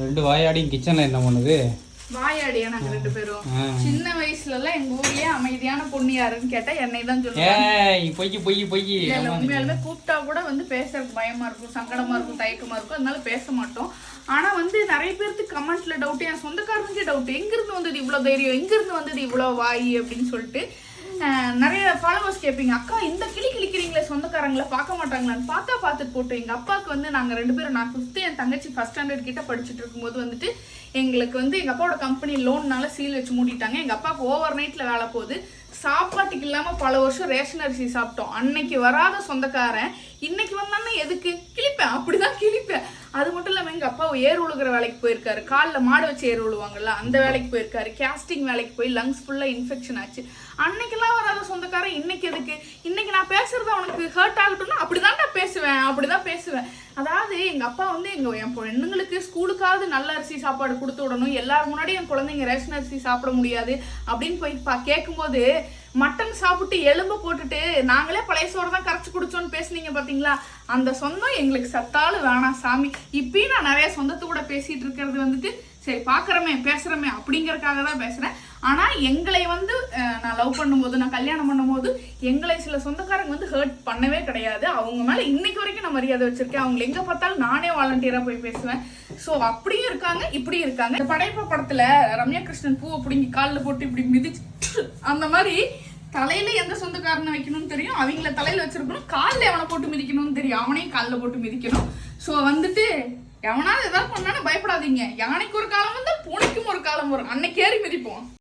ரெண்டு வாயாடியும் கிச்சன்ல என்ன பண்ணுது? வாயாடியா நாங்க ரெண்டு பேரும். சின்ன வயசுல எல்லாம் எங்க ஊர்லயே அமைதியான பொண்ணு யாருன்னு கேட்டா என்னை தான் சொல்லுவாங்க. பொய் உண்மையாலுமே கூப்பிட்டா கூட வந்து பேசுறதுக்கு பயமா இருக்கும், சங்கடமா இருக்கும், தயக்கமா இருக்கும். அதனால பேச மாட்டோம். ஆனா வந்து நிறைய பேருக்கு கமெண்ட்ல டவுட், என் சொந்தக்காரனுக்கே டவுட், எங்க இருந்து வந்தது இவ்வளவு தைரியம், எங்க இருந்து வந்தது இவ்வளவு வாய் அப்படின்னு சொல்லிட்டு நிறைய ஃபாலோவர்ஸ் கேட்பீங்க. அக்கா இந்த கிளி கிளிக்கிறீங்களே சொந்தக்காரங்களை பார்க்க மாட்டாங்களான்னு. பார்த்துட்டு போட்டோம். எங்க அப்பாவுக்கு வந்து நாங்க ரெண்டு பேரும், நான் 5th, என் தங்கச்சி 1st ஸ்டாண்டர்ட் கிட்ட படிச்சுட்டு இருக்கும்போது வந்துட்டு எங்களுக்கு வந்து எங்க அப்பாவோட கம்பெனி லோன்னால சீல் வச்சு மூடிட்டாங்க. எங்க அப்பாவுக்கு ஓவர் நைட்ல வேலை போகுது. சாப்பாட்டுக்கு இல்லாம பல வருஷம் ரேஷன் அரிசி சாப்பிட்டோம். அன்னைக்கு வராத சொந்தக்காரன் இன்னைக்கு வந்தானே எதுக்கு கிழிப்பேன், அப்படிதான் கிழிப்பேன். அது மட்டும் இல்லாம எங்க அப்பா ஏர் உழுகிற வேலைக்கு போயிருக்காரு. காலில் மாடு வச்சு ஏர் உழுவாங்கல்ல, அந்த வேலைக்கு போயிருக்காரு. கேஸ்டிங் வேலைக்கு போய் லங்ஸ் ஃபுல்லா இன்ஃபெக்ஷன் ஆச்சு. அன்னைக்கெல்லாம் வராத சொந்தக்காரன் இன்னைக்கு எதுக்கு? இன்னைக்கு நான் பேசுறது அவனுக்கு ஹர்ட் ஆகட்டும்னா அப்படிதான் நான் பேசுவேன், அப்படிதான் பேசுவேன். அதாவது எங்க அப்பா வந்து என் பொண்ணுங்களுக்கு ஸ்கூலுக்காவது நல்ல அரிசி சாப்பாடு கொடுத்து விடணும், எல்லாரும் முன்னாடி என் குழந்தைங்க ரேஷன் அரிசி சாப்பிட முடியாது அப்படின்னு போய் கேட்கும்போது, மட்டன் சாப்பிட்டு எலும்பு போட்டுட்டு நாங்களே பழைய சோறு தான் கரைச்சி குடிச்சோன்னு பேசுனீங்க பாத்தீங்களா, அந்த சொந்தம் எங்களுக்கு சத்தாலும் வேணாம் சாமி. இப்பயும் நான் நிறைய சொந்தத்து கூட பேசிட்டு இருக்கிறது வந்துட்டு சரி பாக்குறமே பேசுறமே அப்படிங்கறதுக்காக தான் பேசுறேன். ஆனா எங்களை வந்து நான் லவ் பண்ணும்போது, நான் கல்யாணம் பண்ணும்போது எங்களை சில சொந்தக்காரங்க வந்து ஹர்ட் பண்ணவே கிடையாது. அவங்க மேல இன்னைக்கு வரைக்கும் நான் மரியாதை வச்சிருக்கேன். அவங்க எங்க பார்த்தாலும் நானே வாலண்டியரா போய் பேசுவேன். ஸோ அப்படியும் இருக்காங்க, இப்படியும் இருக்காங்க. இந்த படைப்பா படத்துல ரம்யா கிருஷ்ணன் பூவை பிடிங்கி காலில் போட்டு இப்படி மிதிச்சு அந்த மாதிரி தலையில எந்த சொந்தக்காரனை வைக்கணும்னு தெரியும், அவங்கள தலையில வச்சிருக்கணும், காலில் எவனை போட்டு மிதிக்கணும்னு தெரியும், அவனையும் காலில் போட்டு மிதிக்கணும். ஸோ வந்துட்டு எவனாவது ஏதாவது பண்ணாலும் பயப்படாதீங்க. யானைக்கு ஒரு காலம் வந்து பூனைக்கும் ஒரு காலம் வரும், அன்னைக்கு ஏறி மிதிப்போம்.